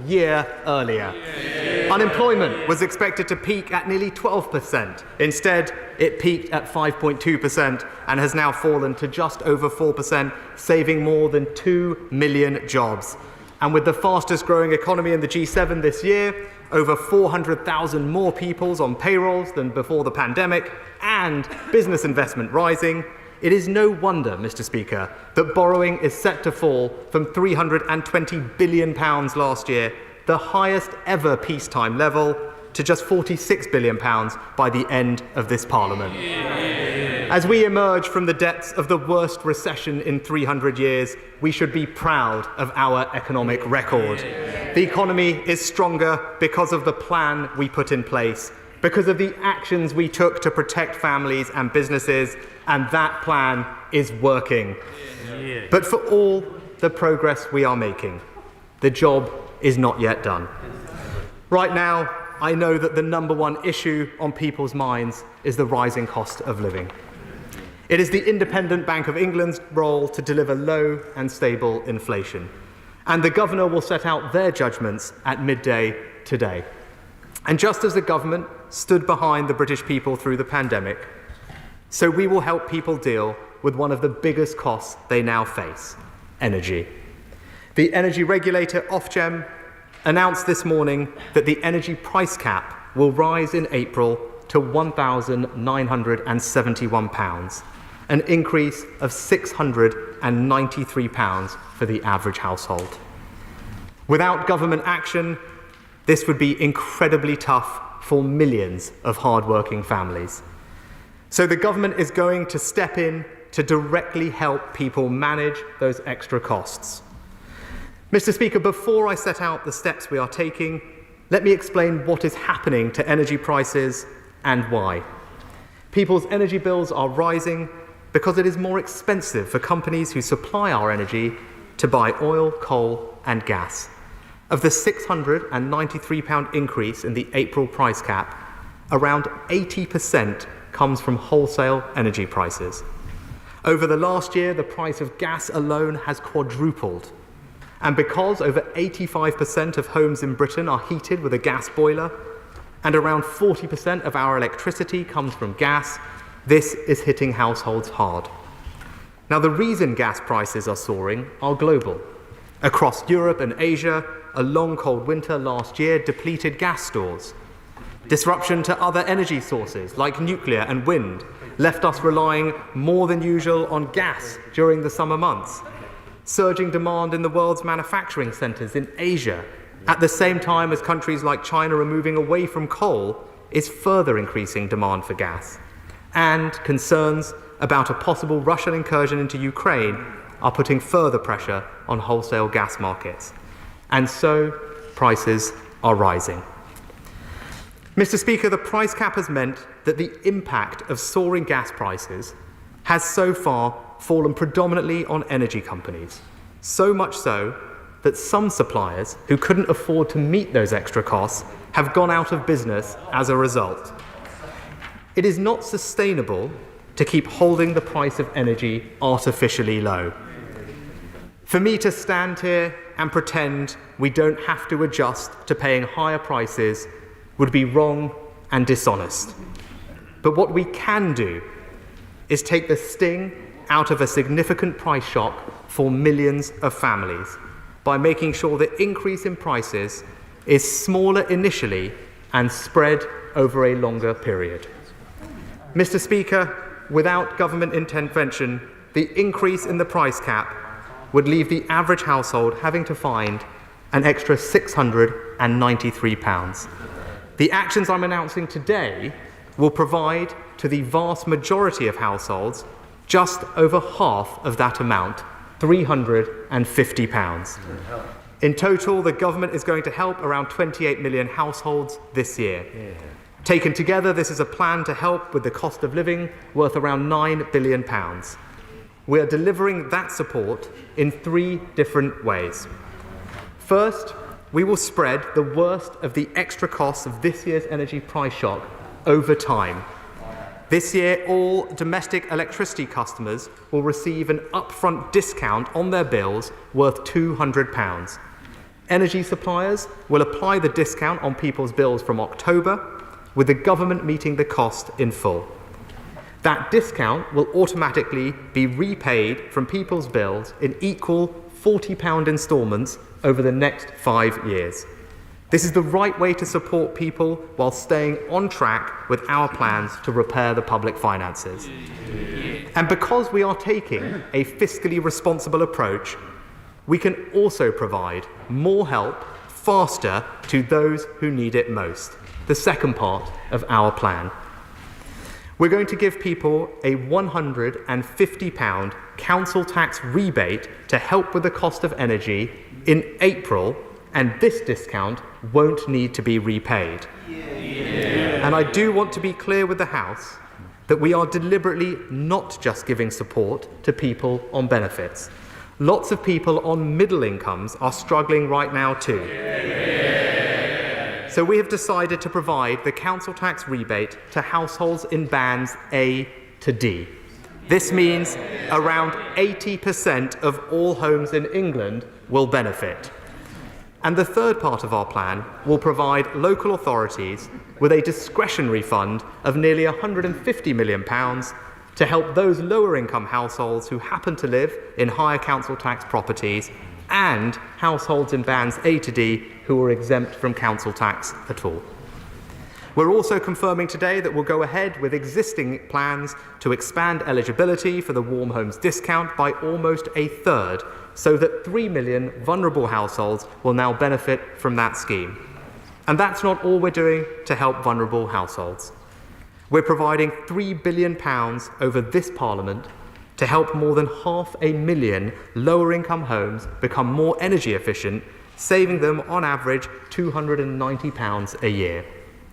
year earlier. Unemployment was expected to peak at nearly 12%. Instead, it peaked at 5.2% and has now fallen to just over 4%, saving more than 2 million jobs. And with the fastest growing economy in the G7 this year, over 400,000 more people on payrolls than before the pandemic, and business investment rising, it is no wonder, Mr. Speaker, that borrowing is set to fall from £320 billion last year, the highest ever peacetime level, to just £46 billion by the end of this Parliament. As we emerge from the depths of the worst recession in 300 years, we should be proud of our economic record. The economy is stronger because of the plan we put in place, because of the actions we took to protect families and businesses, and that plan is working. But for all the progress we are making, the job is not yet done. Right now, I know that the number one issue on people's minds is the rising cost of living. It is the Independent Bank of England's role to deliver low and stable inflation. And the Governor will set out their judgments at midday today. And just as the government stood behind the British people through the pandemic, so we will help people deal with one of the biggest costs they now face: energy. The energy regulator, Ofgem, announced this morning that the energy price cap will rise in April to £1,971, an increase of £693 for the average household. Without government action, this would be incredibly tough for millions of hard-working families. So the government is going to step in to directly help people manage those extra costs. Mr. Speaker, before I set out the steps we are taking, let me explain what is happening to energy prices and why. People's energy bills are rising because it is more expensive for companies who supply our energy to buy oil, coal, and gas. Of the £693 increase in the April price cap, around 80% comes from wholesale energy prices. Over the last year, the price of gas alone has quadrupled. And because over 85% of homes in Britain are heated with a gas boiler, and around 40% of our electricity comes from gas, this is hitting households hard. Now, the reason gas prices are soaring are global. Across Europe and Asia, a long cold winter last year depleted gas stores. Disruption to other energy sources like nuclear and wind left us relying more than usual on gas during the summer months. Surging demand in the world's manufacturing centres in Asia, at the same time as countries like China are moving away from coal, is further increasing demand for gas. And concerns about a possible Russian incursion into Ukraine are putting further pressure on wholesale gas markets. And so, prices are rising. Mr. Speaker, the price cap has meant that the impact of soaring gas prices has so far fallen predominantly on energy companies, so much so that some suppliers who couldn't afford to meet those extra costs have gone out of business as a result. It is not sustainable to keep holding the price of energy artificially low. For me to stand here and pretend we don't have to adjust to paying higher prices would be wrong and dishonest. But what we can do is take the sting out of a significant price shock for millions of families by making sure the increase in prices is smaller initially and spread over a longer period. Mr. Speaker, without government intervention, the increase in the price cap would leave the average household having to find an extra £693. The actions I'm announcing today will provide to the vast majority of households just over half of that amount, £350. In total, the government is going to help around 28 million households this year. Taken together, this is a plan to help with the cost of living worth around £9 billion. We are delivering that support in 3 different ways. First, we will spread the worst of the extra costs of this year's energy price shock over time. This year, all domestic electricity customers will receive an upfront discount on their bills worth £200. Energy suppliers will apply the discount on people's bills from October, with the government meeting the cost in full. That discount will automatically be repaid from people's bills in equal £40 instalments over the next 5 years. This is the right way to support people while staying on track with our plans to repair the public finances. And because we are taking a fiscally responsible approach, we can also provide more help faster to those who need it most. The second part of our plan. We're going to give people a £150 council tax rebate to help with the cost of energy in April, and this discount won't need to be repaid. And I do want to be clear with the House that we are deliberately not just giving support to people on benefits. Lots of people on middle incomes are struggling right now too. So we have decided to provide the council tax rebate to households in bands A to D. This means around 80% of all homes in England will benefit. And the third part of our plan will provide local authorities with a discretionary fund of nearly £150 million to help those lower income households who happen to live in higher council tax properties and households in bands A to D who are exempt from council tax at all. We're also confirming today that we'll go ahead with existing plans to expand eligibility for the Warm Homes discount by almost a third, so that 3 million vulnerable households will now benefit from that scheme. And that's not all we're doing to help vulnerable households. We're providing £3 billion over this Parliament to help more than 500,000 lower income homes become more energy efficient, saving them on average £290 a year.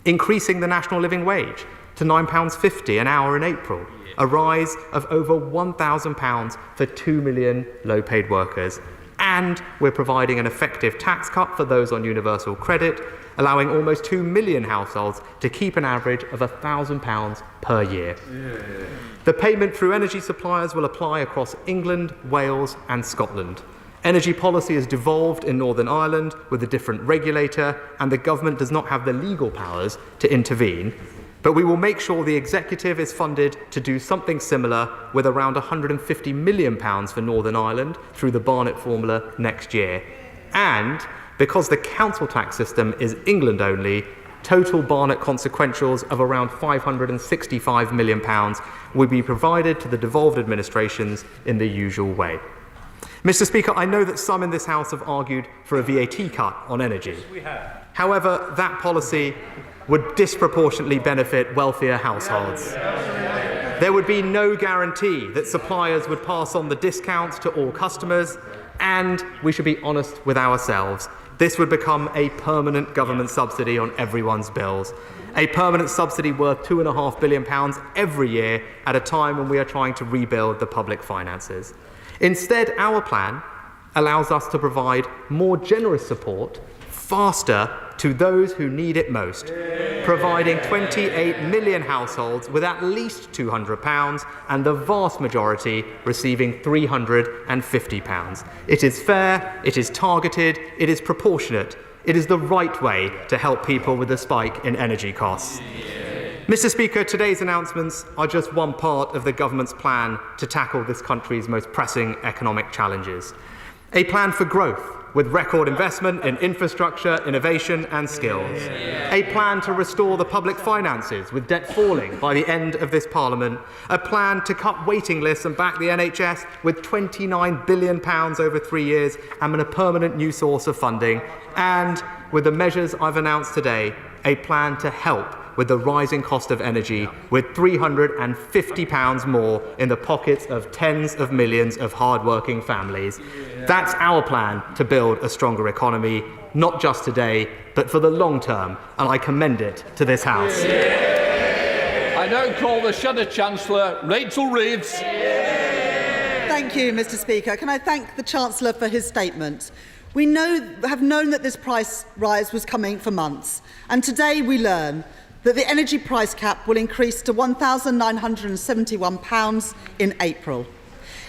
Increasing the national living wage to £9.50 an hour in April, a rise of over £1,000 for 2 million low-paid workers. And we're providing an effective tax cut for those on universal credit, allowing almost 2 million households to keep an average of £1,000 per year. The payment through energy suppliers will apply across England, Wales and Scotland. Energy policy is devolved in Northern Ireland with a different regulator, and the government does not have the legal powers to intervene. But we will make sure the executive is funded to do something similar, with around £150 million for Northern Ireland through the Barnett formula next year. And because the council tax system is England only, total Barnett consequentials of around £565 million will be provided to the devolved administrations in the usual way. Mr. Speaker, I know that some in this House have argued for a VAT cut on energy. Yes, we have. However, that policy would disproportionately benefit wealthier households. There would be no guarantee that suppliers would pass on the discounts to all customers, and we should be honest with ourselves. This would become a permanent government subsidy on everyone's bills. A permanent subsidy worth £2.5 billion every year at a time when we are trying to rebuild the public finances. Instead, our plan allows us to provide more generous support faster to those who need it most, providing 28 million households with at least £200 and the vast majority receiving £350. It is fair, it is targeted, it is proportionate. It is the right way to help people with the spike in energy costs. Mr. Speaker, today's announcements are just one part of the government's plan to tackle this country's most pressing economic challenges. A plan for growth, with record investment in infrastructure, innovation and skills. A plan to restore the public finances, with debt falling by the end of this Parliament. A plan to cut waiting lists and back the NHS with £29 billion over 3 years and a permanent new source of funding. And, with the measures I've announced today, a plan to help with the rising cost of energy, with £350 more in the pockets of tens of millions of hard-working families. That's our plan to build a stronger economy, not just today, but for the long term, and I commend it to this House. I now call the Shadow Chancellor, Rachel Reeves. Thank you, Mr. Speaker. Can I thank the Chancellor for his statement? We have known that this price rise was coming for months, and today we learn that the energy price cap will increase to £1,971 in April.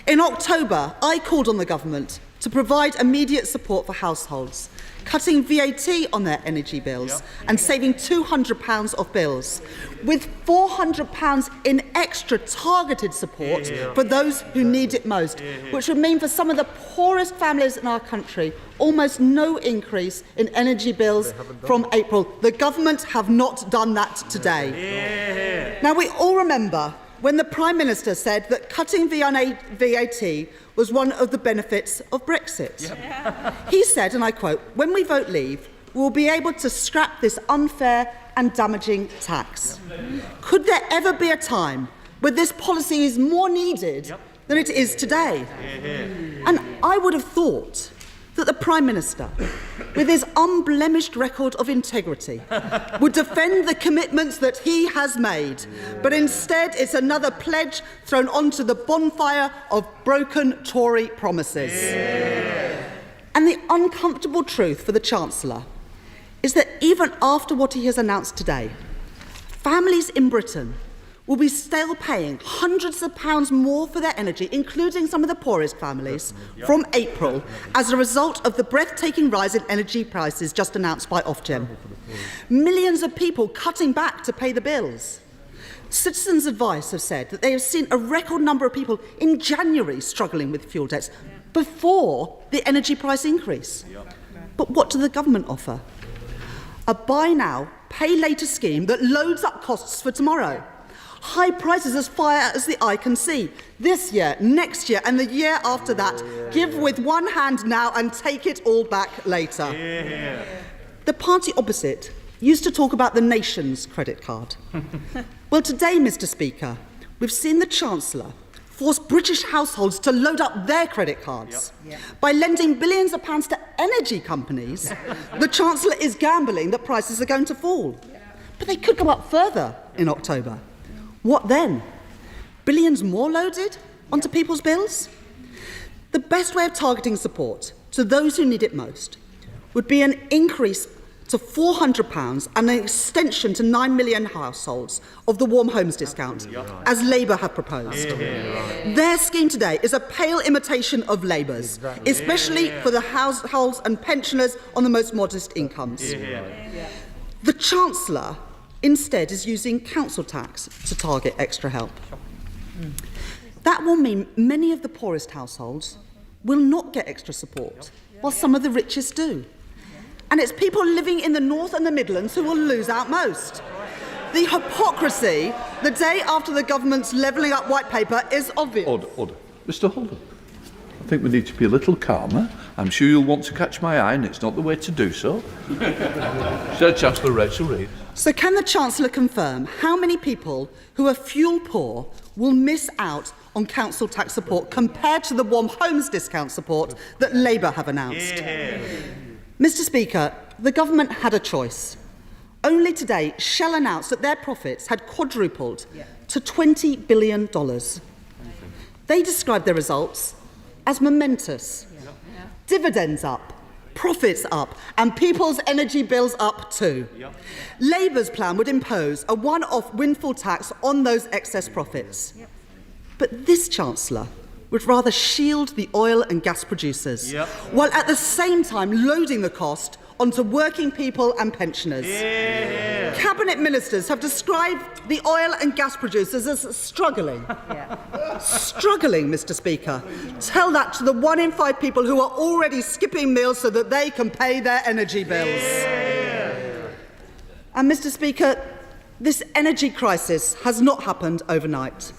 In October, I called on the government to provide immediate support for households, cutting VAT on their energy bills and saving £200 off bills, with £400 in extra targeted support for those who need it most, which would mean for some of the poorest families in our country almost no increase in energy bills from April. The government have not done that today. Now, we all remember when the Prime Minister said that cutting VAT was one of the benefits of Brexit. He said, and I quote, "When we vote leave, we will be able to scrap this unfair and damaging tax." Could there ever be a time where this policy is more needed than it is today? And I would have thought that the Prime Minister, with his unblemished record of integrity, would defend the commitments that he has made. But instead, it's another pledge thrown onto the bonfire of broken Tory promises. And the uncomfortable truth for the Chancellor is that even after what he has announced today, families in Britain will be still paying hundreds of pounds more for their energy, including some of the poorest families, from April as a result of the breathtaking rise in energy prices just announced by Ofgem. Millions of people cutting back to pay the bills. Citizens' Advice have said that they have seen a record number of people in January struggling with fuel debts before the energy price increase. But what does the government offer? A buy now, pay later scheme that loads up costs for tomorrow. High prices as far as the eye can see. This year, next year, and the year after that. Give with one hand now and take it all back later. The party opposite used to talk about the nation's credit card. Well, today, Mr. Speaker, we've seen the Chancellor force British households to load up their credit cards. By lending billions of pounds to energy companies, the Chancellor is gambling that prices are going to fall. But they could go up further in October. What then? Billions more loaded onto people's bills? The best way of targeting support to those who need it most would be an increase to £400 and an extension to 9 million households of the Warm Homes discount, as Labour have proposed. Their scheme today is a pale imitation of Labour's, especially for the households and pensioners on the most modest incomes. The Chancellor instead is using council tax to target extra help. That will mean many of the poorest households will not get extra support, while some of the richest do. And it's people living in the North and the Midlands who will lose out most. The hypocrisy the day after the government's levelling up white paper is obvious. Order. Mr. Holden, I think we need to be a little calmer. I'm sure you'll want to catch my eye, and it's not the way to do so. Chancellor Rishi. So can the Chancellor confirm how many people who are fuel poor will miss out on council tax support compared to the Warm Homes discount support that Labour have announced? Mr. Speaker, the government had a choice. Only today, Shell announced that their profits had quadrupled to $20 billion. They described their results as momentous. Dividends up, profits up, and people's energy bills up too. Labour's plan would impose a one-off windfall tax on those excess profits. But this Chancellor would rather shield the oil and gas producers, while at the same time loading the cost onto working people and pensioners. Cabinet ministers have described the oil and gas producers as struggling. Struggling, Mr. Speaker. Tell that to the 1 in 5 people who are already skipping meals so that they can pay their energy bills. And Mr. Speaker, this energy crisis has not happened overnight.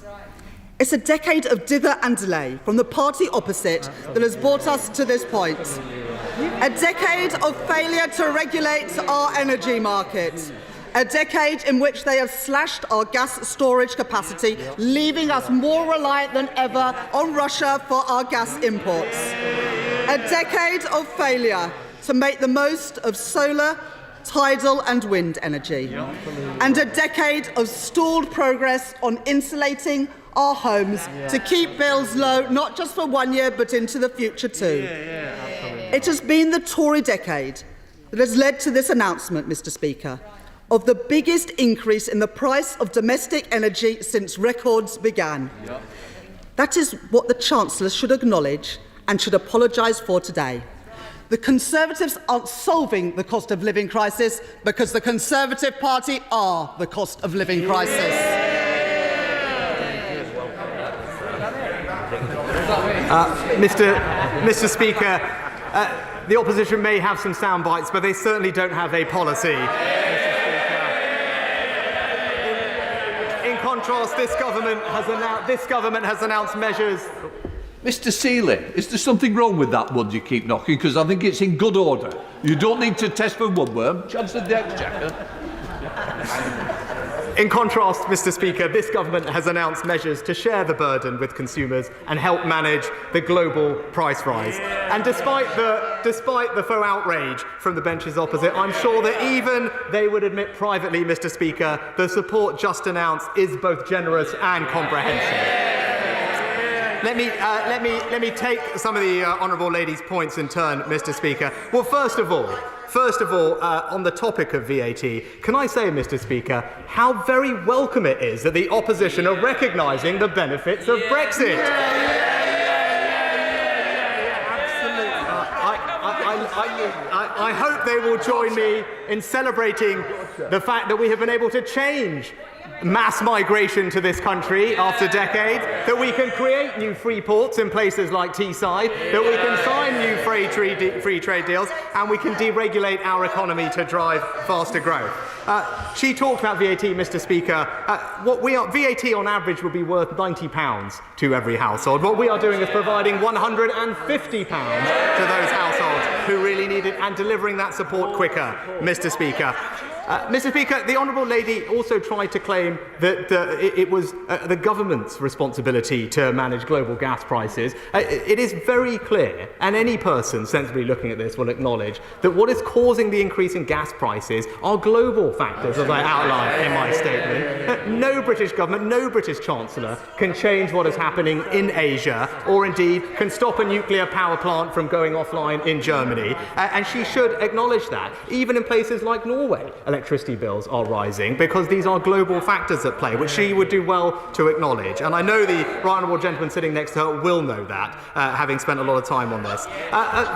It's a decade of dither and delay from the party opposite that has brought us to this point. A decade of failure to regulate our energy market. A decade in which they have slashed our gas storage capacity, leaving us more reliant than ever on Russia for our gas imports. A decade of failure to make the most of solar, tidal and wind energy. And a decade of stalled progress on insulating our homes to keep bills low, not just for 1 year, but into the future too. It has been the Tory decade that has led to this announcement, Mr. Speaker, of the biggest increase in the price of domestic energy since records began. That is what the Chancellor should acknowledge and should apologise for today. The Conservatives aren't solving the cost of living crisis because the Conservative Party are the cost of living crisis. Mr. Speaker, the opposition may have some sound bites, but they certainly don't have a policy. In contrast, this government has announced measures. Mr. Seeley, is there something wrong with that wood you keep knocking? Because I think it's in good order. You don't need to test for woodworm. Chancellor of the Exchequer. In contrast, Mr. Speaker, this government has announced measures to share the burden with consumers and help manage the global price rise. And despite the faux outrage from the benches opposite, I'm sure that even they would admit privately, Mr. Speaker, the support just announced is both generous and comprehensive. Let me take some of the honourable lady's points in turn, Mr. Speaker. Well, first of all, on the topic of VAT, can I say, Mr. Speaker, how very welcome it is that the opposition are recognising the benefits of Brexit. I hope they will join me in celebrating the fact that we have been able to change mass migration to this country after decades, that we can create new free ports in places like Teesside, that we can sign new free trade deals, and we can deregulate our economy to drive faster growth. She talked about VAT, Mr. Speaker. VAT on average would be worth £90 to every household. What we are doing is providing £150 to those households who really need it and delivering that support quicker, Mr. Speaker. Mr. Speaker, the honourable lady also tried to claim that it was the government's responsibility to manage global gas prices. It is very clear, and any person sensibly looking at this will acknowledge, that what is causing the increase in gas prices are global factors, as I outlined in my statement. No British government, no British Chancellor can change what is happening in Asia, or indeed can stop a nuclear power plant from going offline in Germany. And she should acknowledge that. Even in places like Norway, electricity bills are rising because these are global factors at play, which she would do well to acknowledge. And I know the right honourable gentleman sitting next to her will know that, having spent a lot of time on this.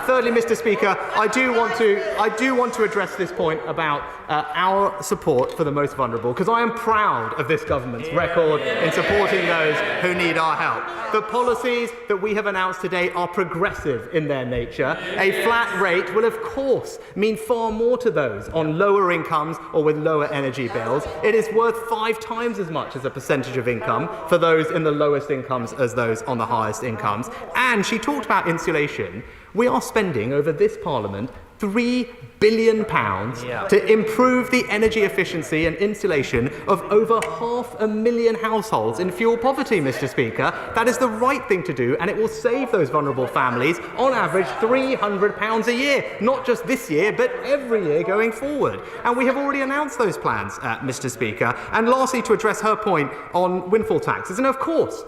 Thirdly, Mr. Speaker, I do want to address this point about our support for the most vulnerable, because I am proud of this government's record in supporting those who need our help. The policies that we have announced today are progressive in their nature. A flat rate will, of course, mean far more to those on lower incomes or with lower energy bills. It is worth 5 times as much as a percentage of income for those in the lowest incomes as those on the highest incomes. And she talked about insulation. We are spending over this Parliament £3 billion to improve the energy efficiency and insulation of over 500,000 households in fuel poverty, Mr. Speaker. That is the right thing to do, and it will save those vulnerable families, on average, £300 a year. Not just this year, but every year going forward. And we have already announced those plans, Mr. Speaker. And lastly, to address her point on windfall taxes, and of course,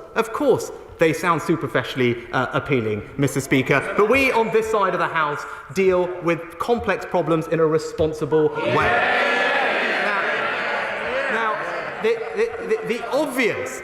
they sound superficially appealing, Mr. Speaker, but we on this side of the House deal with complex problems in a responsible way. Now, the obvious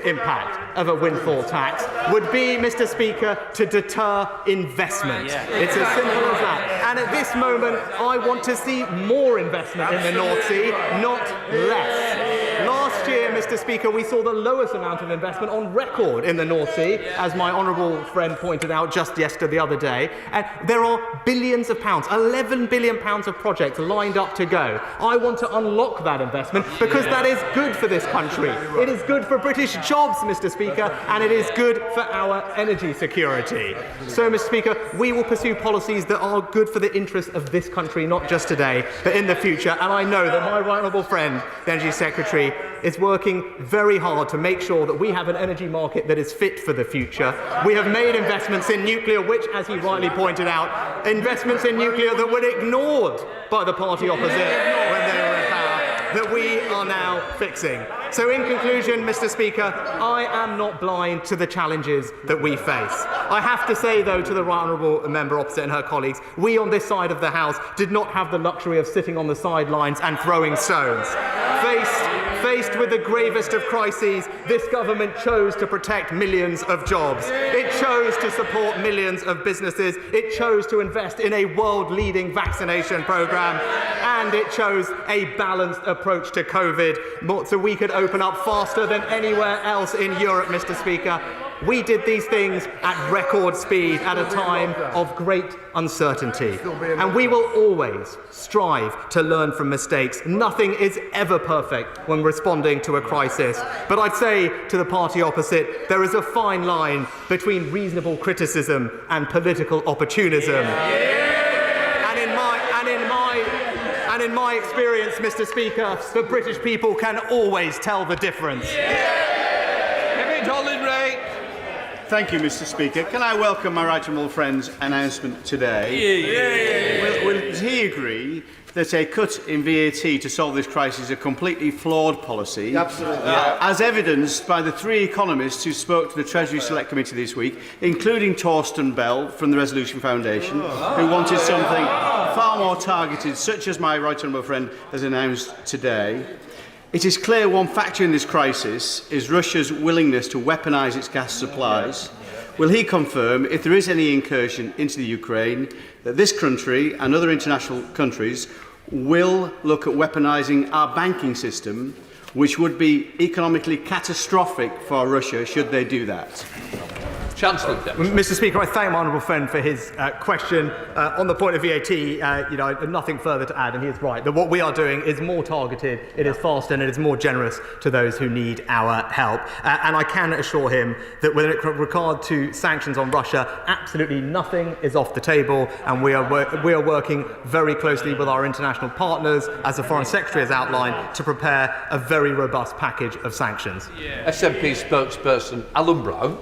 impact of a windfall tax would be, Mr. Speaker, to deter investment. It's as simple as that. And at this moment, I want to see more investment in the North Sea, not less. Last year, Mr. Speaker, we saw the lowest amount of investment on record in the North Sea, as my honourable friend pointed out just the other day. And there are billions of pounds, £11 billion of projects lined up to go. I want to unlock that investment because that is good for this country. It is good for British jobs, Mr. Speaker, and it is good for our energy security. So, Mr. Speaker, we will pursue policies that are good for the interests of this country, not just today, but in the future. And I know that my right honourable friend, the Energy Secretary, is working very hard to make sure that we have an energy market that is fit for the future. We have made investments in nuclear, which, as he rightly pointed out, investments in nuclear that were ignored by the party opposite when they were in power, that we are now fixing. So in conclusion, Mr. Speaker, I am not blind to the challenges that we face. I have to say, though, to the right honourable member opposite and her colleagues, we on this side of the House did not have the luxury of sitting on the sidelines and throwing stones. Faced with the gravest of crises, this government chose to protect millions of jobs. It chose to support millions of businesses, it chose to invest in a world-leading vaccination programme, and it chose a balanced approach to COVID so we could open up faster than anywhere else in Europe, Mr. Speaker. We did these things at record speed at a time of great uncertainty. And we will always strive to learn from mistakes. Nothing is ever perfect when responding to a crisis. But I'd say to the party opposite, there is a fine line between reasonable criticism and political opportunism. And in my experience, Mr. Speaker, the British people can always tell the difference. Thank you, Mr. Speaker. Can I welcome my right honourable friend's announcement today? Will he agree that a cut in VAT to solve this crisis is a completely flawed policy? Absolutely. As evidenced by the 3 economists who spoke to the Treasury Select Committee this week, including Torsten Bell from the Resolution Foundation, who wanted something far more targeted, such as my right honourable friend has announced today. It is clear one factor in this crisis is Russia's willingness to weaponise its gas supplies. Will he confirm, if there is any incursion into the Ukraine, that this country and other international countries will look at weaponising our banking system, which would be economically catastrophic for Russia should they do that? Chancellor. Mr. Speaker, I thank my honourable friend for his question. On the point of VAT, I have nothing further to add, and he is right that what we are doing is more targeted, it is faster, and it is more generous to those who need our help. And I can assure him that with regard to sanctions on Russia, absolutely nothing is off the table, and we are working very closely with our international partners, as the Foreign Secretary has outlined, to prepare a very robust package of sanctions. SNP spokesperson Alan Brown.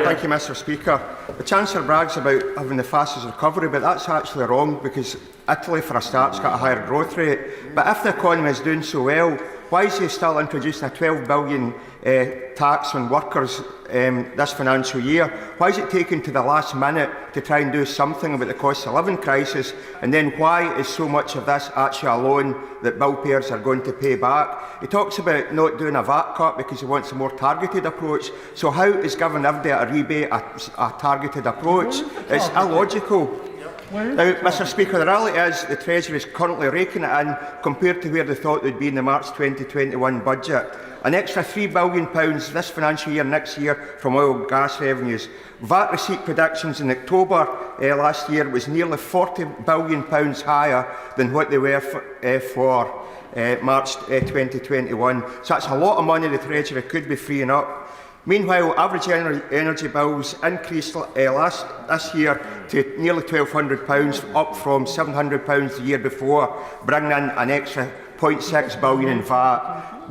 Thank you, Mr. Speaker. The Chancellor brags about having the fastest recovery, but that's actually wrong, because Italy, for a start, has got a higher growth rate. But if the economy is doing so well, why is he still introducing a 12 billion tax on workers this financial year? Why is it taking to the last minute to try and do something about the cost of living crisis? And then why is so much of this actually a loan that bill payers are going to pay back? He talks about not doing a VAT cut because he wants a more targeted approach. So how is giving everybody a rebate a targeted approach? It's illogical. Now, Mr. Speaker, the reality is the Treasury is currently raking it in compared to where they thought they'd be in the March 2021 budget. An extra £3 billion this financial year, next year, from oil and gas revenues. VAT receipt predictions in October last year was nearly £40 billion higher than what they were for March 2021. So that's a lot of money the Treasury could be freeing up. Meanwhile, average energy bills increased this year to nearly £1,200, up from £700 the year before, bringing in an extra £0.6 billion in VAT.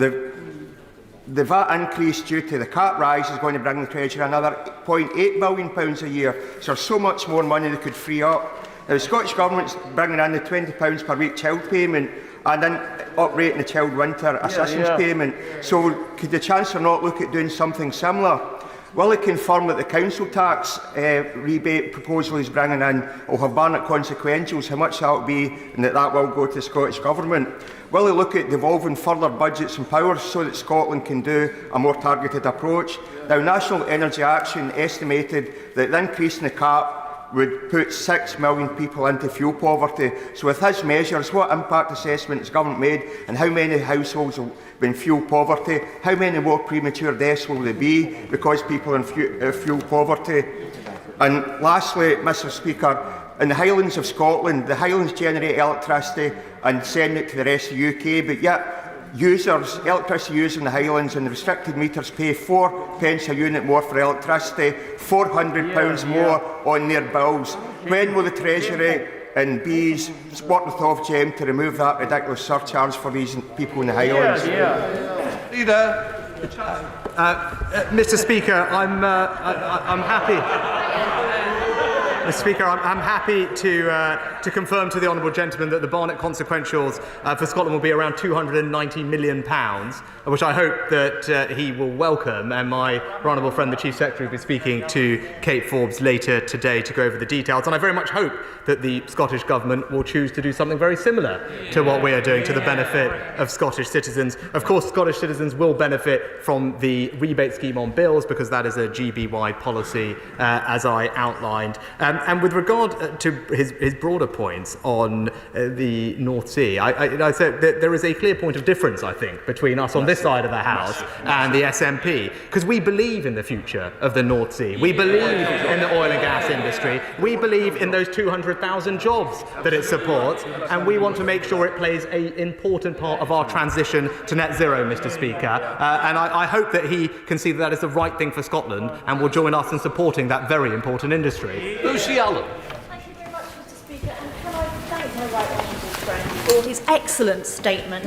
The VAT increase due to the cap rise is going to bring the Treasury another £0.8 billion a year, so there's so much more money they could free up. Now, the Scottish Government's bringing in the £20 per week child payment and then uprating the child winter assistance payment. So could the Chancellor not look at doing something similar? Will he confirm that the council tax rebate proposal he's bringing in will have Barnett consequentials, how much that will be, and that will go to the Scottish Government? Will he look at devolving further budgets and powers so that Scotland can do a more targeted approach? Now, National Energy Action estimated that the increase in the cap would put 6 million people into fuel poverty. So with his measures, what impact assessment has government made, and how many households will be in fuel poverty? How many more premature deaths will there be because people are in fuel poverty? And lastly, Mr. Speaker, in the Highlands of Scotland, the Highlands generate electricity and send it to the rest of the UK, but yet electricity users in the Highlands and the restricted meters pay 4 pence a unit more for electricity, £400 more on their bills. When will the Treasury and Bees work with Ofgem to remove that ridiculous surcharge for these people in the Highlands? Mr. Speaker, I'm happy. Mr. Speaker, I'm happy to confirm to the honourable gentleman that the Barnett consequentials for Scotland will be around £290 million, which I hope that he will welcome. And my honourable friend, the Chief Secretary, will be speaking to Kate Forbes later today to go over the details. And I very much hope that the Scottish Government will choose to do something very similar to what we are doing to the benefit of Scottish citizens. Of course, Scottish citizens will benefit from the rebate scheme on bills because that is a GB-wide policy, as I outlined. And with regard to his broader points on the North Sea, I said that there is a clear point of difference, I think, between us on this side of the House and the SNP, because we believe in the future of the North Sea. We believe in the oil and gas industry. We believe in those 200,000 jobs that it supports, and we want to make sure it plays an important part of our transition to net zero, Mr. Speaker. And I hope that he can see that is the right thing for Scotland and will join us in supporting that very important industry. Lucy Allen. Thank you very much, Mr. Speaker, and can I thank my right honourable friend for his excellent statement.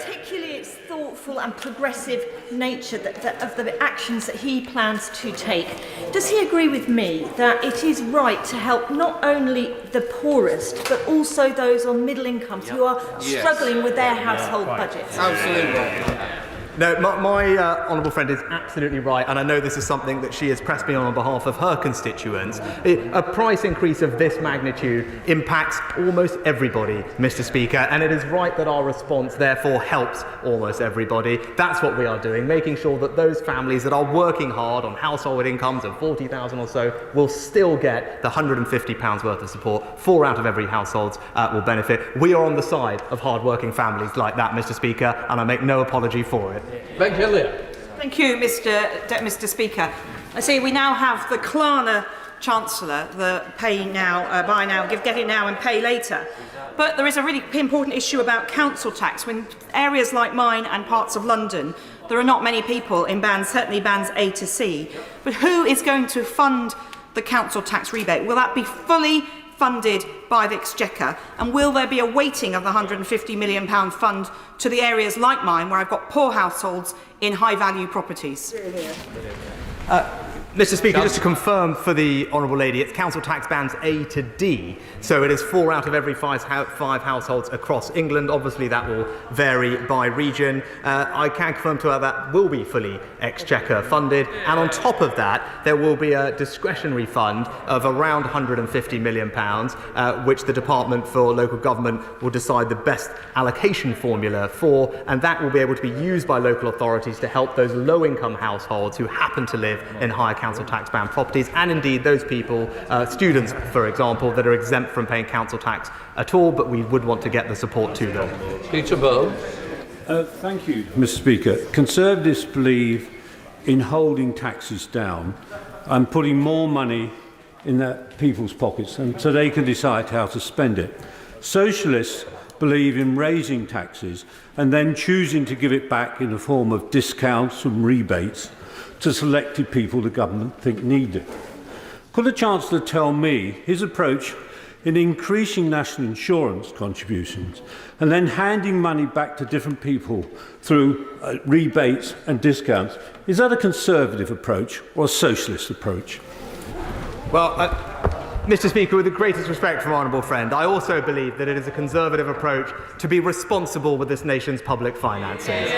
Particularly its thoughtful and progressive nature of the actions that he plans to take. Does he agree with me that it is right to help not only the poorest, but also those on middle incomes who are struggling with their household budgets? Absolutely. No, my honourable friend is absolutely right, and I know this is something that she has pressed me on behalf of her constituents. A price increase of this magnitude impacts almost everybody, Mr. Speaker, and it is right that our response therefore helps almost everybody. That's what we are doing, making sure that those families that are working hard on household incomes of 40,000 or so will still get the £150 worth of support. 4 out of every household will benefit. We are on the side of hard-working families like that, Mr. Speaker, and I make no apology for it. Thank you, Mr. Speaker. I see we now have the Klarna Chancellor, the pay now, buy now, get it now and pay later. But there is a really important issue about council tax. When areas like mine and parts of London, there are not many people in bands, certainly bands A to C. But who is going to fund the council tax rebate? Will that be fully funded by the Exchequer, and will there be a weighting of the £150 million fund to the areas like mine where I've got poor households in high value properties? Mr. Speaker, just to confirm for the honourable lady, it's council tax bands A to D, so it is 4 out of every 5 households across England. Obviously that will vary by region. I can confirm to her that will be fully Exchequer funded, and on top of that there will be a discretionary fund of around £150 million, which the Department for Local Government will decide the best allocation formula for, and that will be able to be used by local authorities to help those low-income households who happen to live in higher council tax band properties, and indeed those people, students for example, that are exempt from paying council tax at all, but we would want to get the support to them. Peter Bowe. Thank you, Mr. Speaker. Conservatives believe in holding taxes down and putting more money in their people's pockets and so they can decide how to spend it. Socialists believe in raising taxes and then choosing to give it back in the form of discounts and rebates to selected people the government think need it. Could the Chancellor tell me his approach in increasing national insurance contributions and then handing money back to different people through rebates and discounts, is that a Conservative approach or a Socialist approach? Well, Mr. Speaker, with the greatest respect for my honourable friend, I also believe that it is a Conservative approach to be responsible with this nation's public finances.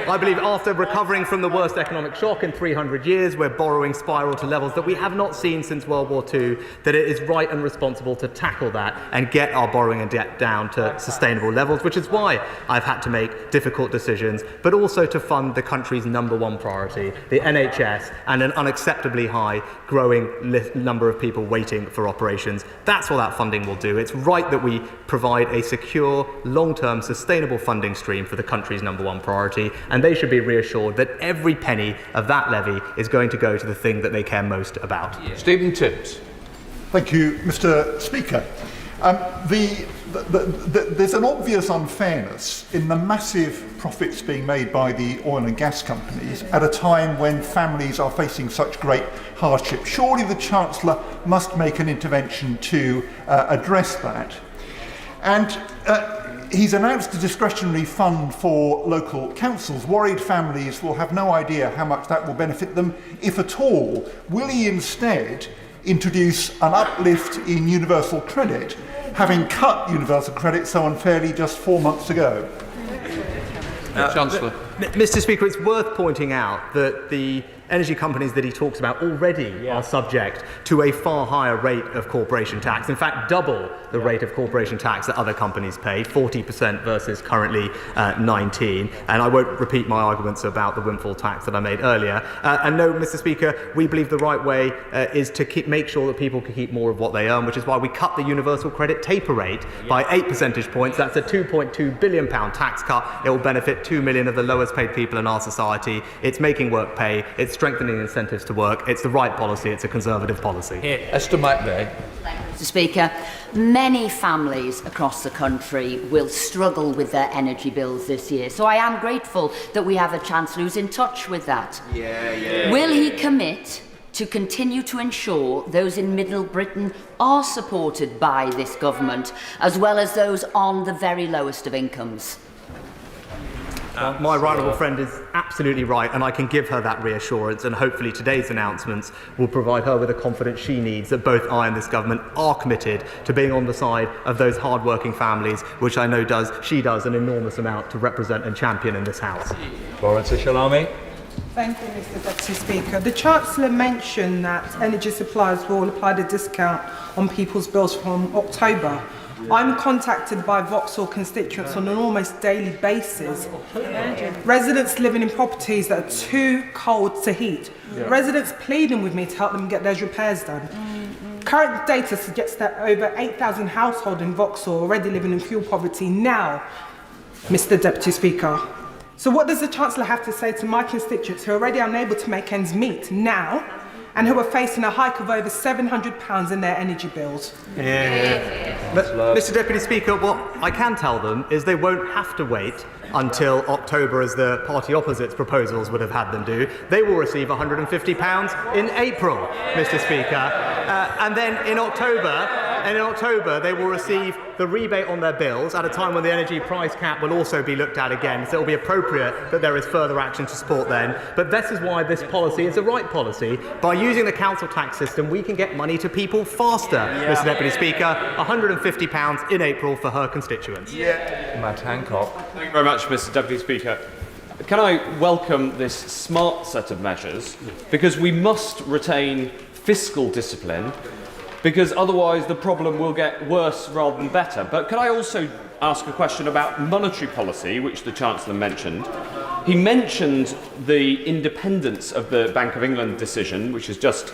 I believe after recovering from the worst economic shock in 300 years, where borrowing spiralled to levels that we have not seen since World War II, that it is right and responsible to tackle that and get our borrowing and debt down to sustainable levels, which is why I've had to make difficult decisions, but also to fund the country's #1 priority, the NHS, and an unacceptably high growing number of people waiting for operations. That's what that funding will do. It's right that we provide a secure, long-term, sustainable funding stream for the country's #1 priority, and they should be reassured that every penny of that levy is going to go to the thing that they care most about. Stephen Timms. Thank you, Mr. Speaker. There's an obvious unfairness in the massive profits being made by the oil and gas companies at a time when families are facing such great hardship. Surely the Chancellor must make an intervention to address that. And He's announced a discretionary fund for local councils. Worried families will have no idea how much that will benefit them, if at all. Will he instead introduce an uplift in universal credit, having cut universal credit so unfairly just 4 months ago? Chancellor. Mr. Speaker, it's worth pointing out that the energy companies that he talks about already are subject to a far higher rate of corporation tax. In fact, double the rate of corporation tax that other companies pay, 40% versus currently 19%. And I won't repeat my arguments about the windfall tax that I made earlier. And no, Mr. Speaker, we believe the right way is to make sure that people can keep more of what they earn, which is why we cut the universal credit taper rate by 8 percentage points. That's a £2.2 billion tax cut. It will benefit 2 million of the lowest paid people in our society. It's making work pay. It's strengthening incentives to work. It's the right policy. It's a Conservative policy. Esther McVeigh. Mr. Speaker, many families across the country will struggle with their energy bills this year, so I am grateful that we have a Chancellor who's in touch with that. Will he commit to continue to ensure those in Middle Britain are supported by this government, as well as those on the very lowest of incomes? My right honourable friend is absolutely right, and I can give her that reassurance, and hopefully today's announcements will provide her with the confidence she needs that both I and this government are committed to being on the side of those hard-working families, which I know she does an enormous amount to represent and champion in this House. Lawrence Shalami. Thank you, Mr. Deputy Speaker. The Chancellor mentioned that energy suppliers will apply the discount on people's bills from October. I'm contacted by Vauxhall constituents on an almost daily basis. Residents living in properties that are too cold to heat. Residents pleading with me to help them get those repairs done. Current data suggests that over 8,000 households in Vauxhall are already living in fuel poverty now, Mr. Deputy Speaker. So what does the Chancellor have to say to my constituents who are already unable to make ends meet now, and who are facing a hike of over £700 in their energy bills? But, Mr. Deputy Speaker, what I can tell them is they won't have to wait until October, as the party opposite's proposals would have had them do. They will receive £150 in April, Mr. Speaker. And then in October, they will receive the rebate on their bills at a time when the energy price cap will also be looked at again. So it will be appropriate that there is further action to support then. But this is why this policy is the right policy. By using the council tax system, we can get money to people faster, Mr. Deputy Speaker. £150 in April for her constituents. Matt Hancock. Thank you very much, Mr. Deputy Speaker. Can I welcome this smart set of measures, because we must retain fiscal discipline, because otherwise the problem will get worse rather than better. But could I also ask a question about monetary policy, which the Chancellor mentioned? He mentioned the independence of the Bank of England decision, which has just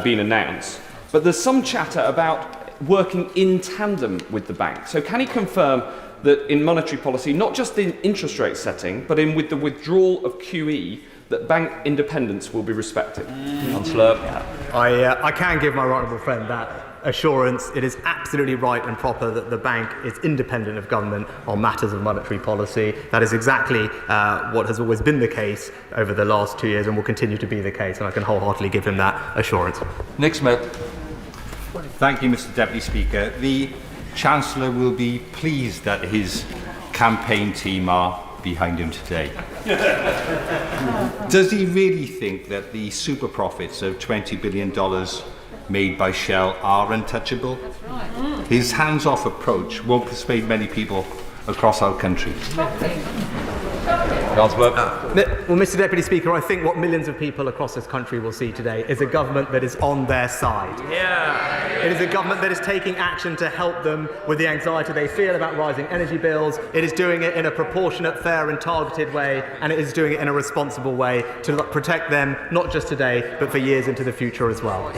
been announced, but there's some chatter about working in tandem with the bank. So can he confirm that in monetary policy, not just in interest rate setting, but with the withdrawal of QE, that bank independence will be respected? Chancellor. I can give my right honourable friend that assurance. It is absolutely right and proper that the bank is independent of government on matters of monetary policy. That is exactly what has always been the case over the last 2 years and will continue to be the case, and I can wholeheartedly give him that assurance. Nick Smith. Thank you, Mr. Deputy Speaker. The Chancellor will be pleased that his campaign team are behind him today. Does he really think that the super profits of $20 billion made by Shell are untouchable? His hands-off approach won't persuade many people across our country. Well, Mr. Deputy Speaker, I think what millions of people across this country will see today is a government that is on their side. It is a government that is taking action to help them with the anxiety they feel about rising energy bills. It is doing it in a proportionate, fair and targeted way, and it is doing it in a responsible way to protect them, not just today, but for years into the future as well.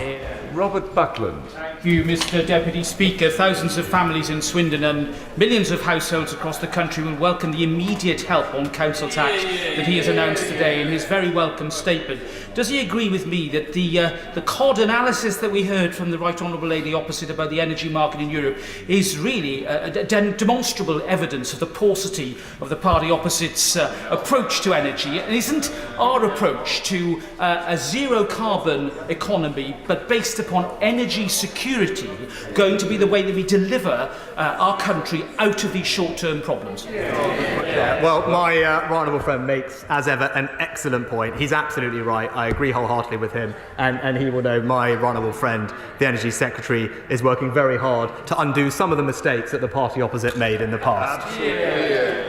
Robert Buckland. Thank you, Mr. Deputy Speaker. Thousands of families in Swindon and millions of households across the country will welcome the immediate help on council tax that he has announced today in his very welcome statement. Does he agree with me that the COD analysis that we heard from the Right Honourable Lady opposite about the energy market in Europe is really demonstrable evidence of the paucity of the party opposite's approach to energy? And isn't our approach to a zero carbon economy, but based upon energy security, security going to be the way that we deliver our country out of these short-term problems? Yeah, well, my right honourable friend makes, as ever, an excellent point. He's absolutely right. I agree wholeheartedly with him, and he will know my right honourable friend, the Energy Secretary, is working very hard to undo some of the mistakes that the party opposite made in the past.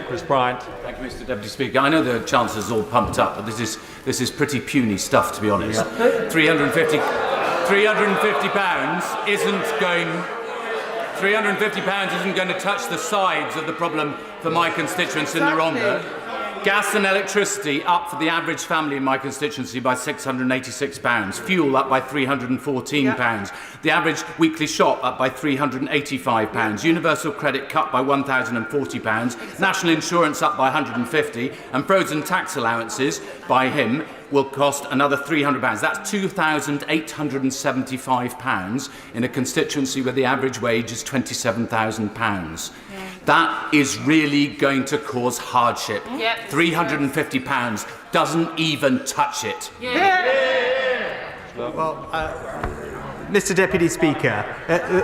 Chris Bryant. Thank you, Mr. Deputy Speaker. I know the Chancellor's all pumped up, but this is pretty puny stuff, to be honest. £350 isn't going to touch the sides of the problem for my constituents in the Rhondda. Gas and electricity up for the average family in my constituency by £686. Fuel up by £314. The average weekly shop up by £385. Universal credit cut by £1,040. National insurance up by £150. And frozen tax allowances by him will cost another £300. That's £2,875 in a constituency where the average wage is £27,000. That is really going to cause hardship. £350 doesn't even touch it. Well, Mr. Deputy Speaker,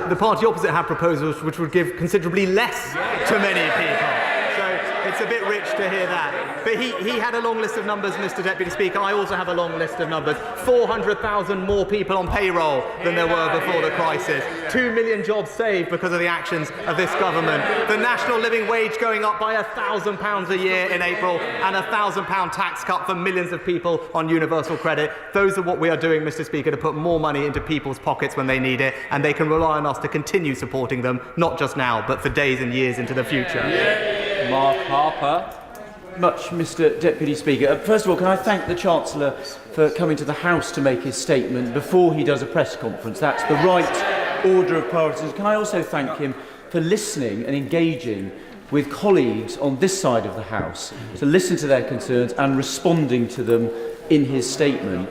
the party opposite have proposals which would give considerably less to many people. So it's a bit rich to hear that. But he had a long list of numbers, Mr. Deputy Speaker. I also have a long list of numbers. 400,000 more people on payroll than there were before the crisis. 2 million jobs saved because of the actions of this government. The national living wage going up by £1,000 a year in April, and a £1,000 tax cut for millions of people on universal credit. Those are what we are doing, Mr. Speaker, to put more money into people's pockets when they need it, and they can rely on us to continue supporting them, not just now, but for days and years into the future. Mark Harper. Much, Mr. Deputy Speaker. First of all, can I thank the Chancellor for coming to the House to make his statement before he does a press conference. That's the right order of priorities. Can I also thank him for listening and engaging with colleagues on this side of the House to listen to their concerns and responding to them in his statement.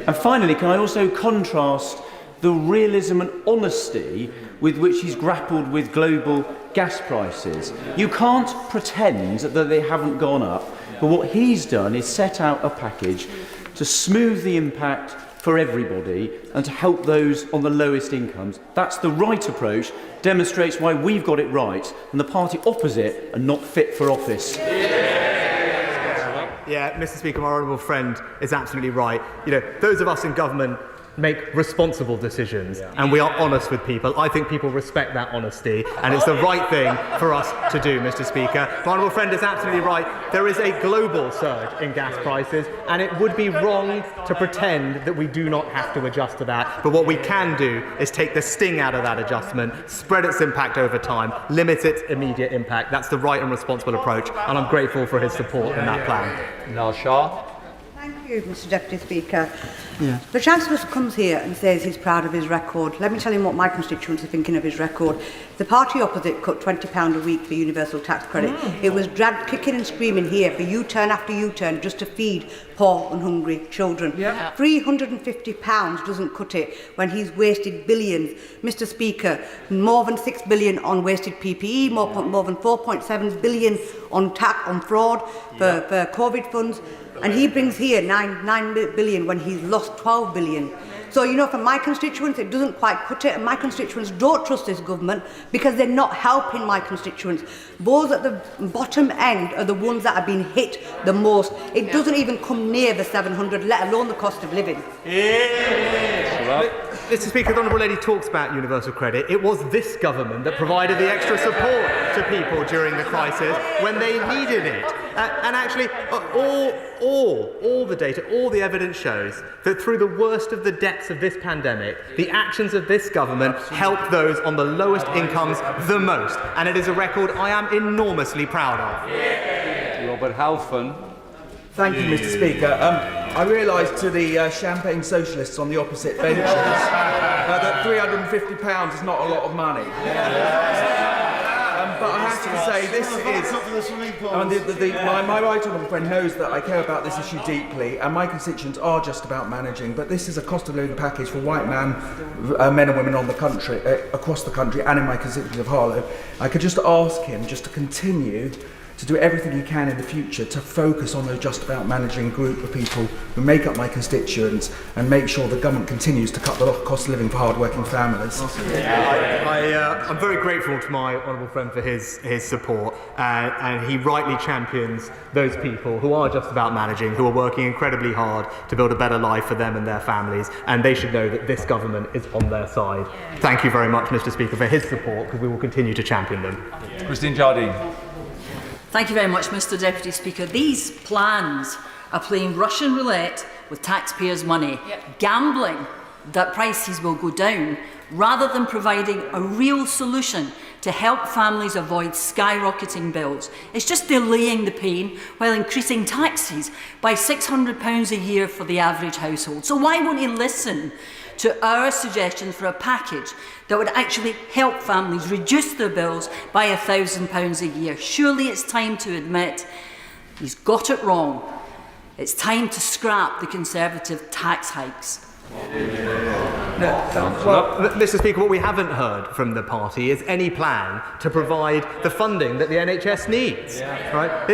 And finally, can I also contrast the realism and honesty with which he's grappled with global gas prices. You can't pretend that they haven't gone up, but what he's done is set out a package to smooth the impact for everybody and to help those on the lowest incomes. That's the right approach, demonstrates why we've got it right and the party opposite are not fit for office. Yeah, Mr. Speaker, my honourable friend is absolutely right. You know, those of us in government make responsible decisions, and we are honest with people. I think people respect that honesty, and it's the right thing for us to do, Mr. Speaker. My honourable friend is absolutely right. There is a global surge in gas prices, and it would be wrong to pretend that we do not have to adjust to that. But what we can do is take the sting out of that adjustment, spread its impact over time, limit its immediate impact. That's the right and responsible approach, and I'm grateful for his support in that plan. Nal Shah. Thank you, Mr. Deputy Speaker. The Chancellor comes here and says he's proud of his record. Let me tell him what my constituents are thinking of his record. The party opposite cut £20 a week for universal tax credit. It was dragged kicking and screaming here for U-turn after U-turn just to feed poor and hungry children. £350 doesn't cut it when he's wasted billions. Mr. Speaker, more than £6 billion on wasted PPE, more than £4.7 billion on fraud for COVID funds. And he brings here $9 billion when he's lost $12 billion. So, you know, for my constituents, it doesn't quite cut it, and my constituents don't trust this government because they're not helping my constituents. Those at the bottom end are the ones that have been hit the most. It doesn't even come near the 700, let alone the cost of living. Mr. Speaker, the Honourable Lady talks about universal credit. It was this government that provided the extra support to people during the crisis when they needed it. And actually, all the data, all the evidence shows that through the worst of the depths of this pandemic, the actions of this government helped those on the lowest incomes the most. And it is a record I am enormously proud of. Robert Halfon. Thank you, Mr. Speaker. I realise to the champagne socialists on the opposite benches that £350 is not a lot of money. But I have to say, this is... my right honourable friend knows that I care about this issue deeply, and my constituents are just about managing, but this is a cost of living package for white men and women on the country, across the country, and in my constituency of Harlow. I could just ask him just to continue to do everything he can in the future to focus on the just about managing group of people who make up my constituents and make sure the government continues to cut the cost of living for hard-working families. I'm very grateful to my honourable friend for his support, and he rightly champions those people who are just about managing, who are working incredibly hard to build a better life for them and their families, and they should know that this government is on their side. Thank you very much, Mr. Speaker, for his support, because we will continue to champion them. Christine Jardine. Thank you very much, Mr. Deputy Speaker. These plans are playing Russian roulette with taxpayers' money, gambling that prices will go down, rather than providing a real solution to help families avoid skyrocketing bills. It's just delaying the pain while increasing taxes by £600 a year for the average household. So why won't he listen to our suggestion for a package that would actually help families reduce their bills by £1,000 a year? Surely it's time to admit he's got it wrong. It's time to scrap the Conservative tax hikes. Well, Mr. Speaker, what we haven't heard from the party is any plan to provide the funding that the NHS needs. Right?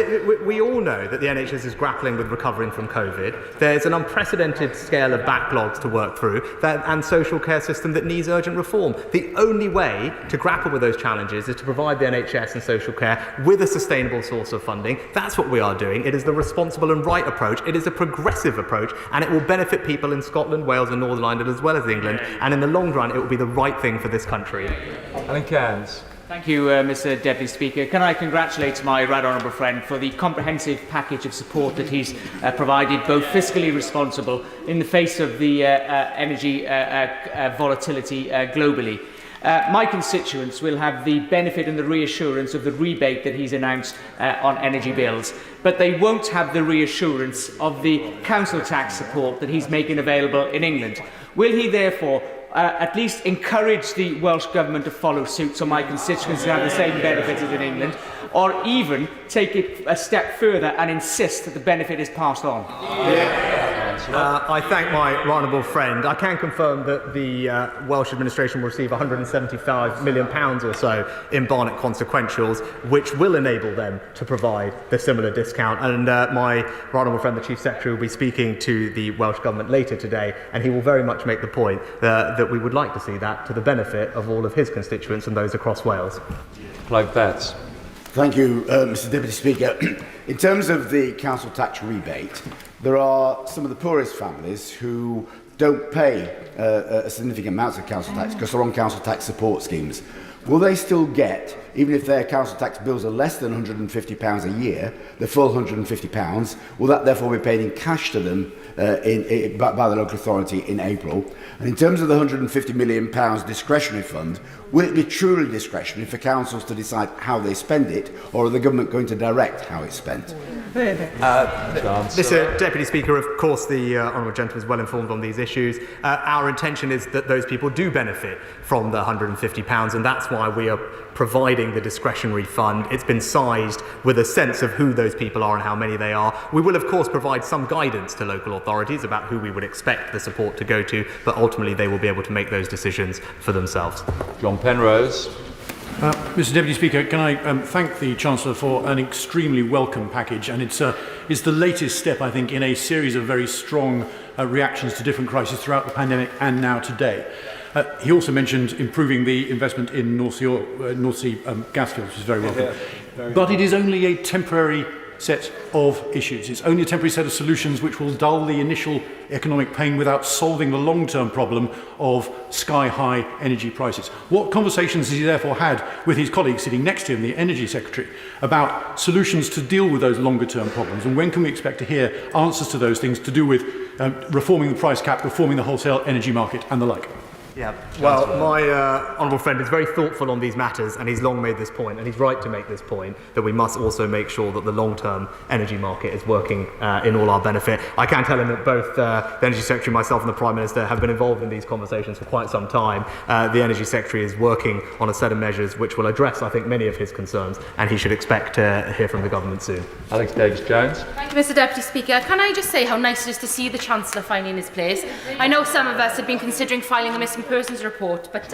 We all know that the NHS is grappling with recovering from COVID. There's an unprecedented scale of backlogs to work through, and social care system that needs urgent reform. The only way to grapple with those challenges is to provide the NHS and social care with a sustainable source of funding. That's what we are doing. It is the responsible and right approach. It is a progressive approach, and it will benefit people in Scotland, Wales and Northern Ireland as well as England, and in the long run it will be the right thing for this country. Alan Cairns. Thank you, Mr. Deputy Speaker. Can I congratulate my right honourable friend for the comprehensive package of support that he's provided, both fiscally responsible in the face of the energy volatility globally. My constituents will have the benefit and the reassurance of the rebate that he's announced on energy bills, but they won't have the reassurance of the council tax support that he's making available in England. Will he therefore at least encourage the Welsh Government to follow suit so my constituents have the same benefits as in England, or even take it a step further and insist that the benefit is passed on? I thank my honourable friend. I can confirm that the Welsh administration will receive £175 million or so in Barnett consequentials, which will enable them to provide the similar discount. And my honourable friend, the Chief Secretary, will be speaking to the Welsh Government later today, and he will very much make the point that we would like to see that to the benefit of all of his constituents and those across Wales. Clive Betts. Thank you, Mr. Deputy Speaker. In terms of the council tax rebate, there are some of the poorest families who don't pay a significant amount of council tax because they're on council tax support schemes. Will they still get, even if their council tax bills are less than £150 a year, the full £150, will that therefore be paid in cash to them by the local authority in April? And in terms of the £150 million discretionary fund, will it be truly discretionary for councils to decide how they spend it, or are the government going to direct how it's spent? Mr. Deputy Speaker, of course the honourable gentleman is well informed on these issues. Our intention is that those people do benefit from the £150, and that's why we are providing the discretionary fund. It's been sized with a sense of who those people are and how many they are. We will of course provide some guidance to local authorities about who we would expect the support to go to, but ultimately they will be able to make those decisions for themselves. John Penrose. Mr. Deputy Speaker, can I thank the Chancellor for an extremely welcome package, and it's the latest step, I think, in a series of very strong reactions to different crises throughout the pandemic and now today. He also mentioned improving the investment in North Sea gas fields, which is very welcome. But it is only a temporary set of issues. It's only a temporary set of solutions which will dull the initial economic pain without solving the long-term problem of sky-high energy prices. What conversations has he therefore had with his colleague sitting next to him, the Energy Secretary, about solutions to deal with those longer-term problems? And when can we expect to hear answers to those things to do with reforming the price cap, reforming the wholesale energy market and the like? Yeah, well, my honourable friend is very thoughtful on these matters, and he's long made this point, and he's right to make this point, that we must also make sure that the long-term energy market is working in all our benefit. I can tell him that both the Energy Secretary, myself and the Prime Minister have been involved in these conversations for quite some time. The Energy Secretary is working on a set of measures which will address, I think, many of his concerns, and he should expect to hear from the government soon. Alex Davis-Jones. Thank you, Mr. Deputy Speaker. Can I just say how nice it is to see the Chancellor finally in his place? I know some of us have been considering filing a missing person's report, but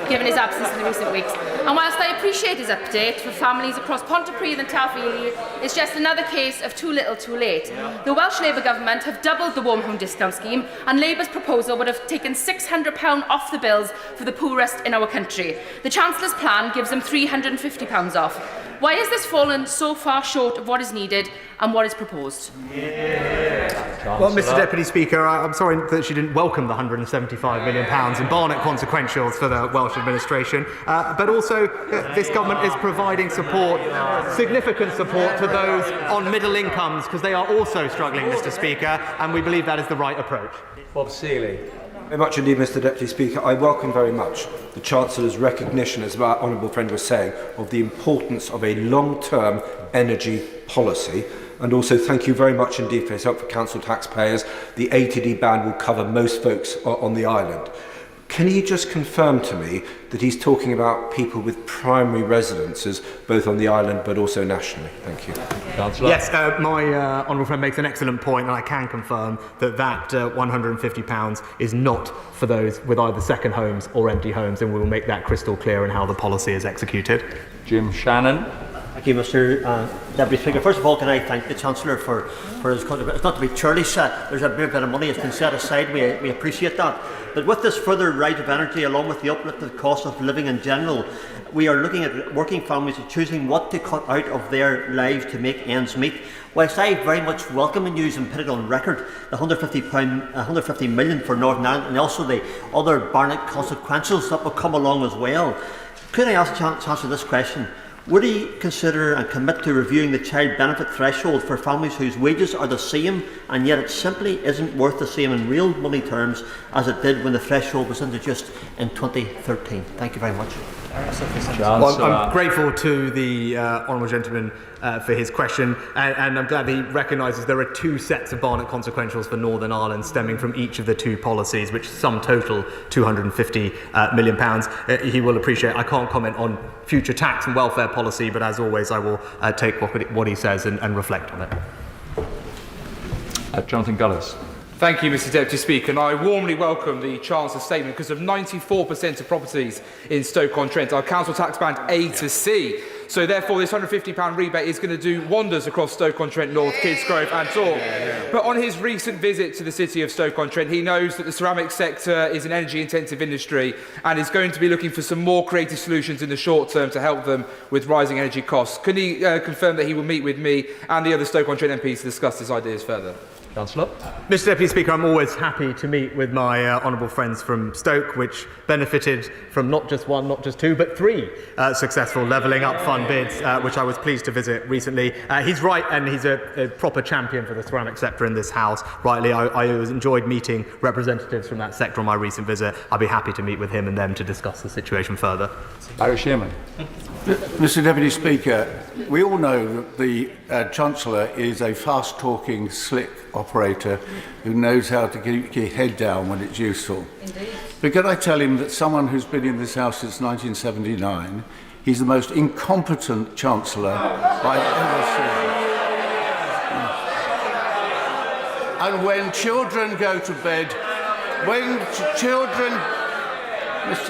given his absence in the recent weeks. And whilst I appreciate his update for families across Pontypridd and Tallaght, it's just another case of too little too late. The Welsh Labour Government have doubled the Warm Home Discount Scheme, and Labour's proposal would have taken £600 off the bills for the poorest in our country. The Chancellor's plan gives them £350 off. Why has this fallen so far short of what is needed and what is proposed? Well, Mr Deputy Speaker, I'm sorry that she didn't welcome the £175 million in Barnett consequentials for the Welsh administration, but also this government is providing support, significant support to those on middle incomes, because they are also struggling, Mr Speaker, and we believe that is the right approach. Bob Seeley. Very much indeed, Mr Deputy Speaker. I welcome very much the Chancellor's recognition, as my honourable friend was saying, of the importance of a long-term energy policy. And also thank you very much indeed for his help for council taxpayers. The ATD ban will cover most folks on the island. Can he just confirm to me that he's talking about people with primary residences, both on the island but also nationally? Thank you. Yes, my honourable friend makes an excellent point, and I can confirm that that £150 is not for those with either second homes or empty homes, and we will make that crystal clear in how the policy is executed. Jim Shannon. Thank you, Mr Deputy Speaker. First of all, can I thank the Chancellor for his contribution. It's not to be churlish, there's a bit of money that's been set aside, we appreciate that. But with this further right of energy, along with the uplifted cost of living in general, we are looking at working families choosing what to cut out of their lives to make ends meet. Whilst I very much welcome the news and put it on record, the £150 million for Northern Ireland, and also the other Barnett consequentials that will come along as well, could I ask Chancellor this question? Would he consider and commit to reviewing the child benefit threshold for families whose wages are the same, and yet it simply isn't worth the same in real money terms as it did when the threshold was introduced in 2013? Thank you very much. Well, I'm grateful to the honourable gentleman for his question, and I'm glad that he recognises there are two sets of Barnett consequentials for Northern Ireland stemming from each of the two policies, which sum total £250 million. He will appreciate I can't comment on future tax and welfare policy, but as always I will take what he says and reflect on it. Jonathan Gullis. Thank you, Mr Deputy Speaker, and I warmly welcome the Chancellor's statement because of 94% of properties in Stoke-on-Trent are council tax band A to C. So therefore this £150 rebate is going to do wonders across Stoke-on-Trent North, Kidsgrove and Torp. But on his recent visit to the city of Stoke-on-Trent, he knows that the ceramics sector is an energy-intensive industry and is going to be looking for some more creative solutions in the short term to help them with rising energy costs. Can he confirm that he will meet with me and the other Stoke-on-Trent MPs to discuss these ideas further? Councillor. Mr Deputy Speaker, I'm always happy to meet with my honourable friends from Stoke, which benefited from not just one, not just two, but three successful levelling up fund bids, which I was pleased to visit recently. He's right, and he's a proper champion for the ceramic sector in this House. Rightly, I enjoyed meeting representatives from that sector on my recent visit. I'd be happy to meet with him and them to discuss the situation further. Barry Shearman. Mr Deputy Speaker, we all know that the Chancellor is a fast-talking, slick operator who knows how to keep your head down when it's useful. Indeed. But can I tell him that someone who's been in this House since 1979, he's the most incompetent Chancellor I've ever seen. And when children go to bed,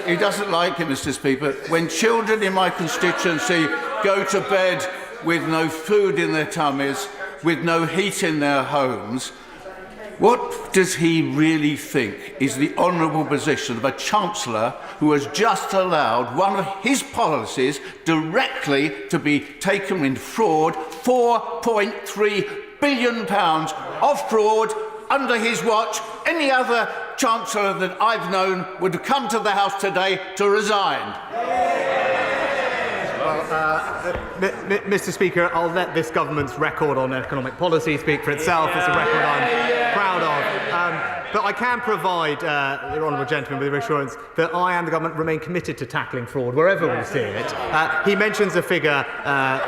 he doesn't like it, Mr Speaker. When children in my constituency go to bed with no food in their tummies, with no heat in their homes, what does he really think is the honourable position of a Chancellor who has just allowed one of his policies directly to be taken in fraud, £4.3 billion of fraud under his watch? Any other Chancellor that I've known would have come to the House today to resign. Mr Speaker, I'll let this government's record on economic policy speak for itself. It's a record I'm proud of. But I can provide the honourable gentleman with the assurance that I and the government remain committed to tackling fraud wherever we see it. He mentions a figure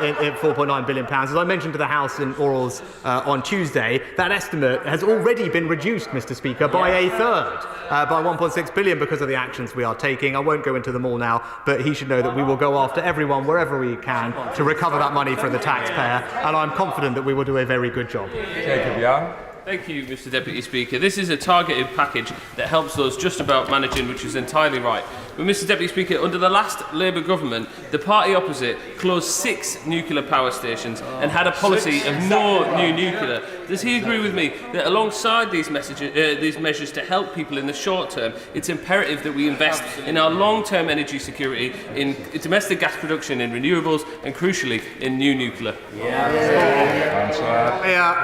in £4.9 billion. As I mentioned to the House in orals on Tuesday, that estimate has already been reduced, Mr Speaker, by a third, by £1.6 billion because of the actions we are taking. I won't go into them all now, but he should know that we will go after everyone wherever we can to recover that money from the taxpayer, and I'm confident that we will do a very good job. Jacob Young. Thank you, Mr Deputy Speaker. This is a targeted package that helps us just about managing, which is entirely right. But, Mr Deputy Speaker, under the last Labour government, the party opposite closed 6 nuclear power stations and had a policy of no new nuclear. Does he agree with me that alongside these measures to help people in the short term, it's imperative that we invest in our long-term energy security, in domestic gas production, in renewables, and crucially, in new nuclear?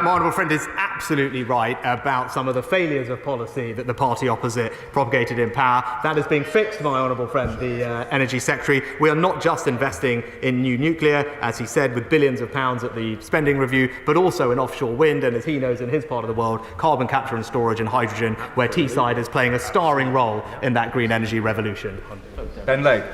My honourable friend is absolutely right about some of the failures of policy that the party opposite propagated in power. That is being fixed, my honourable friend, the Energy Secretary. We are not just investing in new nuclear, as he said, with billions of pounds at the spending review, but also in offshore wind, and as he knows in his part of the world, carbon capture and storage and hydrogen, where Teesside is playing a starring role in that green energy revolution. Ben Legg.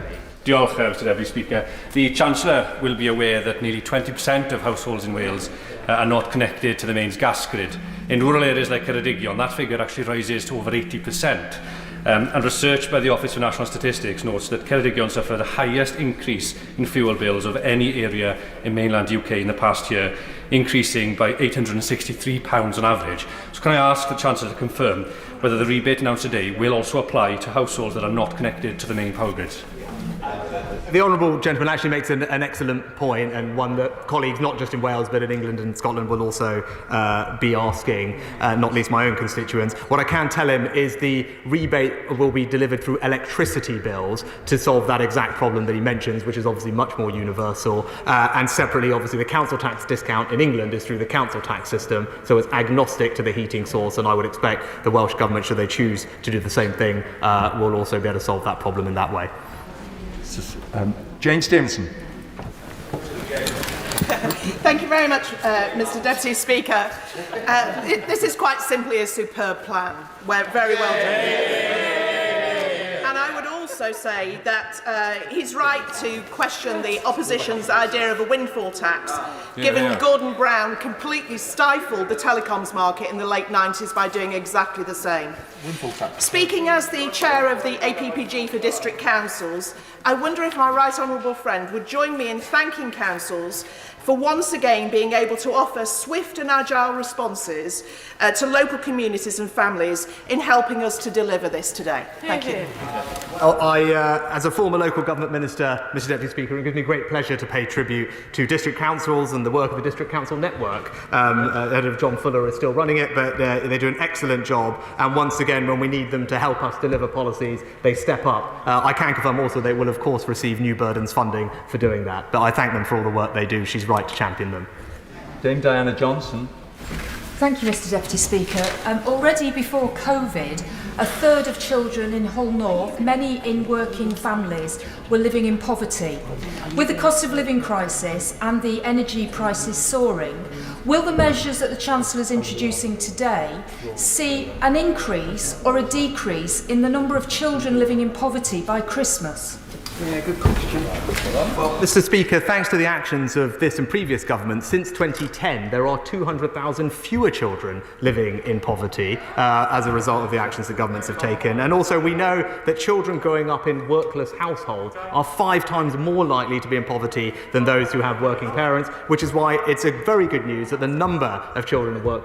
Diolch, Mr Deputy Speaker. The Chancellor will be aware that nearly 20% of households in Wales are not connected to the mains gas grid. In rural areas like Ceredigion, that figure actually rises to over 80%. And research by the Office for National Statistics notes that Ceredigion suffered the highest increase in fuel bills of any area in mainland UK in the past year, increasing by £863 on average. So can I ask the Chancellor to confirm whether the rebate announced today will also apply to households that are not connected to the main power grids? The honourable gentleman actually makes an excellent point, and one that colleagues not just in Wales but in England and Scotland will also be asking, not least my own constituents. What I can tell him is the rebate will be delivered through electricity bills to solve that exact problem that he mentions, which is obviously much more universal. And separately, obviously, the council tax discount in England is through the council tax system, so it's agnostic to the heating source, and I would expect the Welsh Government, should they choose to do the same thing, will also be able to solve that problem in that way. Jane Stevenson. Thank you very much, Mr Deputy Speaker. This is quite simply a superb plan. We're very well done. And I would also say that he's right to question the opposition's idea of a windfall tax, given Gordon Brown completely stifled the telecoms market in the late 90s by doing exactly the same. Speaking as the chair of the APPG for district councils, I wonder if my right honourable friend would join me in thanking councils for once again being able to offer swift and agile responses to local communities and families in helping us to deliver this today. Thank you. As a former local government minister, Mr Deputy Speaker, it gives me great pleasure to pay tribute to district councils and the work of the District Council Network. Head of John Fuller is still running it, but they do an excellent job. And once again, when we need them to help us deliver policies, they step up. I can confirm also they will, of course, receive New Burdens funding for doing that. But I thank them for all the work they do. She's right to champion them. Dame Diana Johnson. Thank you, Mr Deputy Speaker. Already before COVID, a third of children in Hull North, many in working families, were living in poverty. With the cost of living crisis and the energy prices soaring, will the measures that the Chancellor is introducing today see an increase or a decrease in the number of children living in poverty by Christmas? Yeah, good question. Well, Mr Speaker, thanks to the actions of this and previous governments, since 2010 there are 200,000 fewer children living in poverty as a result of the actions that governments have taken. And also we know that children growing up in workless households are 5 times more likely to be in poverty than those who have working parents, which is why it's a very good news that the number of children in work